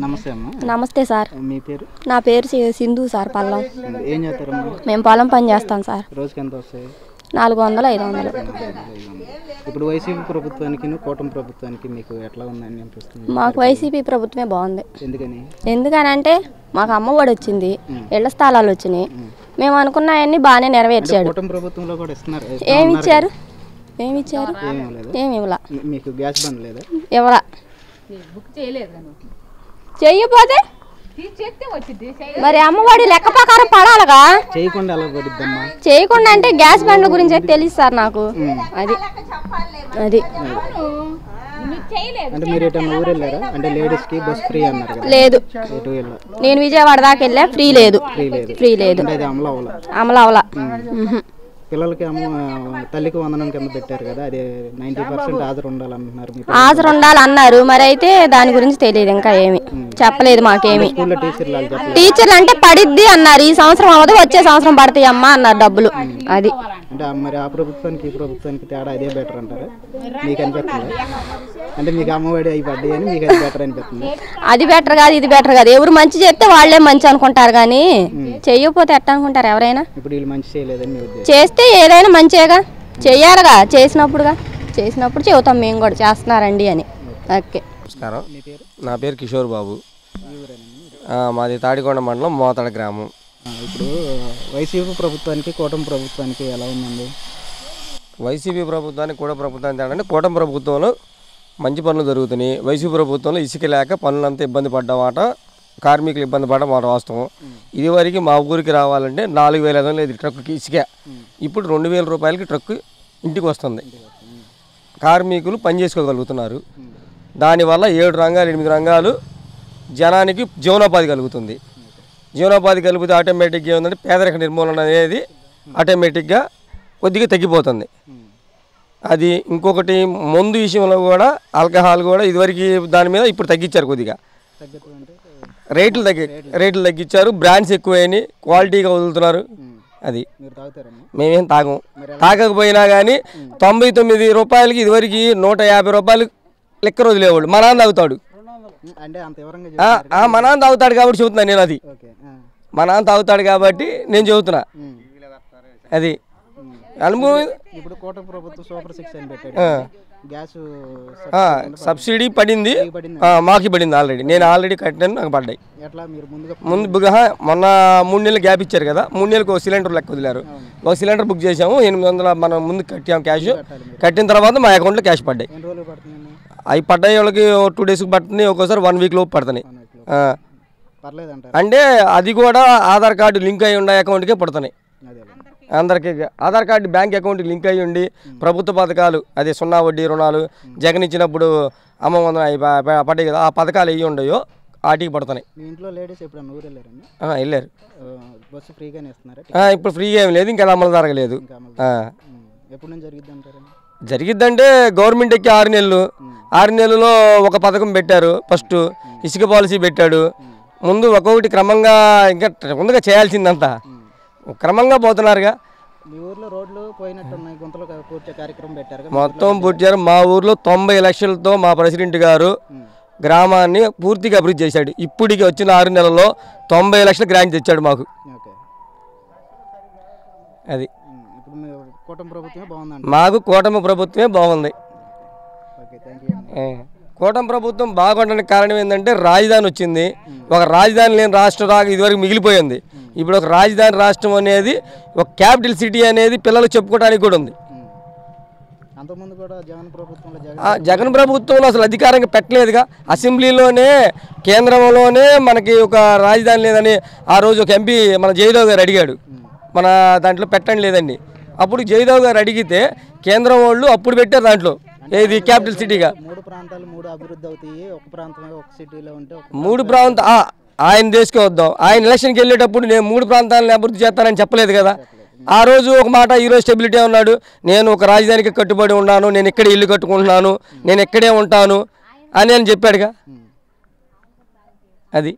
నమస్తే అమ్మా. నమస్తే సార్. మీ పేరు? నా పేరు సింధు సార్. పల్లం. ఏం చేస్తారమ్మా? మేము పొలం పని చేస్తాం సార్. రోజుకి ఎంత వస్తాయి? 400, 500. ఇప్పుడు వైసీపీ ప్రభుత్వానికి కూటమి ప్రభుత్వానికి మీకు ఎట్లా ఉందని అనిపిస్తుంది? మాకు వైసీపీ ప్రభుత్వమే బాగుంది. ఎందుకనంటే మాకు అమ్మఒడి వచ్చింది, ఇళ్ల స్థలాలు వచ్చినాయి, మేము అనుకున్నాయన్నీ బాగానే నెరవేర్చాడు. కూటమి ప్రభుత్వంలో కూడా ఇస్తున్నారు. ఏమి ఇచ్చారు? ఏమి ఇవ్వలా. మీకు గ్యాస్ బండ్ లేదా? ఇవ్వలా. చెయ్యపోతే మరి అమ్మఒడి లెక్క ప్రకారం పడాలిగా. చేయకుండా ఎలా పడిద్దమ్మా? చేయకుండా అంటే గ్యాస్ బండ్ల గురించి అయితే తెలుసు సార్ నాకు. అది అది అంటే మీరు ఎటన్నా ఊరు వెళ్ళారా? అంటే లేడీస్ కి బస్ ఫ్రీ అన్నారు కదా. లేదు, నేను విజయవాడ దాకా వెళ్ళా. ఫ్రీ లేదు. అమలు అవలా. పిల్లలకి తల్లికి వందనం కింద పెట్టారు కదా, అది 90% హాజరు ఉండాలన్నారు. హాజరు ఉండాలన్నారు, మరి అయితే దాని గురించి తెలియదు. ఇంకా ఏమి చెప్పలేదు మాకేమి. టీచర్లు అంటే పడిద్ది అన్నారు. ఈ సంవత్సరం అవ్వదు, వచ్చే సంవత్సరం పడతాయి అమ్మా అన్నారు డబ్బులు. అది అంటే మరి ఆ ప్రభుత్వానికి ఈ ప్రభుత్వానికి తేడా అదే బెటర్ అంటారా? మీకు అనిపిస్తుంది అంటే మీకు అమ్మఒడి అవి పడ్డాయి అని మీకు అది బెటర్ అనిపిస్తుంది? అది బెటర్ కాదు, ఇది బెటర్ కాదు. ఎవరు మంచి చేస్తే వాళ్ళే మంచి అనుకుంటారు, కానీ చెయ్యకపోతే ఎట్ట అనుకుంటారు ఎవరైనా? ఇప్పుడు వీళ్ళు మంచి చేయలేదని చేస్తే ఏదైనా మంచిగా చెయ్యాలిగా. చేసినప్పుడు చెబుతాం మేము కూడా చేస్తున్నారండి అని. ఓకే. నమస్కారం, నా పేరు కిషోర్ బాబు. మాది తాడికొండ మండలం మోతాడ గ్రామం. ఇప్పుడు వైసీపీ ప్రభుత్వానికి కూటమి ప్రభుత్వానికి ఎలా ఉందండి? వైసీపీ ప్రభుత్వానికి కూటమి ప్రభుత్వానికి అంటే కూటమి ప్రభుత్వంలో మంచి పనులు జరుగుతున్నాయి. వైసీపీ ప్రభుత్వంలో ఇసుక లేక పనులంతా ఇబ్బంది పడ్డమాట, కార్మికులు ఇబ్బంది పడ్డ మాట వాస్తవం. ఇదివరకు మా ఊరికి రావాలంటే 4,500 లేదు ట్రక్కుకి ఇసుక. ఇప్పుడు 2,000 రూపాయలకి ట్రక్కు ఇంటికి వస్తుంది. కార్మికులు పని చేసుకోగలుగుతున్నారు. దానివల్ల 7 రంగాలు 8 రంగాలు జనానికి జీవనోపాధి కలుగుతుంది. జీవనోపాధి కలిగితే ఆటోమేటిక్గా ఏముందంటే పేదరిక నిర్మూలన అనేది ఆటోమేటిక్గా కొద్దిగా తగ్గిపోతుంది. అది ఇంకొకటి మందు విషయంలో కూడా ఆల్కహాల్ కూడా ఇదివరకు దాని మీద ఇప్పుడు తగ్గించారు. కొద్దిగా రేట్లు తగ్గించారు. బ్రాండ్స్ ఎక్కువైనాయి, క్వాలిటీగా వదులుతున్నారు. అది మేమేం తాగకపోయినా కానీ 99 రూపాయలకి ఇదివరకు 150 రూపాయలు లెక్క వదిలేవాళ్ళు. మా నాన్న తాగుతాడు. మా నాన్న తాగుతాడు కాబట్టి చెబుతున్నా నేను. అది మా నాన్న తాగుతాడు కాబట్టి నేను చెబుతున్నా. అది అనుభవం. ఇప్పుడు కూటమి ప్రభుత్వం సూపర్ 6 అని పెట్టాడు. గ్యాస్ సబ్సిడీ పడింది, మాకు పడింది ఆల్రెడీ. నేను ఆల్రెడీ కట్టాను, నాకు పడ్డాయి. మొన్న 3 నెలలు గ్యాప్ ఇచ్చారు కదా, 3 నెలలకు ఒక సిలిండర్ లెక్క వదిలేరు. ఒక సిలిండర్ బుక్ చేసాము, 800 మనం ముందు కట్టాము క్యాష్. కట్టిన తర్వాత మా అకౌంట్లో క్యాష్ పడ్డాయి. అవి పడ్డాయి వాళ్ళకి 2 డేస్కి పడుతున్నాయి, ఒక్కోసారి 1 వీక్ లోపు పడుతున్నాయి. అంటే అది కూడా ఆధార్ కార్డు లింక్ అయ్యి ఉండే అకౌంట్కే పడుతున్నాయి. అందరికీ Aadhaar card bank account link అయ్యి ఉండి ప్రభుత్వ పథకాలు, అదే 0 వడ్డీ రుణాలు జగన్ ఇచ్చినప్పుడు అమ్మ పడ్డాయి కదా, ఆ పథకాలు అయ్యి ఉండయో వాటికి పడుతున్నాయి. వెళ్ళారు. ఇప్పుడు ఫ్రీగా ఏం లేదు, ఇంకా అమలు జరగలేదు. జరిగిద్దంటే గవర్నమెంట్ ఎక్కి 6 నెలలు, 6 నెలల్లో ఒక పథకం పెట్టారు. ఫస్ట్ ఇసుక పాలసీ పెట్టాడు. ముందు ఒక్కొక్కటి క్రమంగా ఇంకా ముందుగా చేయాల్సిందంతా క్రమంగా పోతున్నారుగా. మొత్తం పూర్తి. మా ఊర్లో 90 లక్షలతో మా ప్రెసిడెంట్ గారు గ్రామాన్ని పూర్తిగా అభివృద్ధి చేశాడు. ఇప్పటికి వచ్చిన 6 నెలల్లో 90 లక్షల గ్రాంట్ తెచ్చాడు మాకు. అది మాకు కూటమి ప్రభుత్వమే బాగుంది. కూటమి ప్రభుత్వం బాగుండడానికి కారణం ఏంటంటే రాజధాని వచ్చింది. ఒక రాజధాని లేని రాష్ట్రం రాగా ఇదివరకు మిగిలిపోయింది. ఇప్పుడు ఒక రాజధాని రాష్ట్రం అనేది, ఒక క్యాపిటల్ సిటీ అనేది పిల్లలు చెప్పుకోవడానికి కూడా ఉంది. జగన్ ప్రభుత్వంలో అసలు అధికారంగా పెట్టలేదుగా. అసెంబ్లీలోనే కేంద్రంలోనే మనకి ఒక రాజధాని లేదని ఆ రోజు ఒక ఎంపీ మన జయదేవ్ గారు అడిగాడు, మన దాంట్లో పెట్టండి లేదండి. అప్పుడు జయదేవ్ గారు అడిగితే కేంద్రం వాళ్ళు అప్పుడు పెట్టారు దాంట్లో ఏది క్యాపిటల్ సిటీగా. 3 ప్రాంతాలు ఆయన దేశకే వద్దాం. ఆయన ఎలక్షన్కి వెళ్ళేటప్పుడు నేను 3 ప్రాంతాలను అభివృద్ధి చేస్తానని చెప్పలేదు కదా. ఆ రోజు ఒక మాట, ఈరోజు స్టెబిలిటీ ఉన్నాడు, నేను ఒక రాజధానికి కట్టుబడి ఉన్నాను, నేను ఇక్కడే ఇల్లు కట్టుకుంటున్నాను, నేను ఇక్కడే ఉంటాను అని చెప్పాడుగా. అది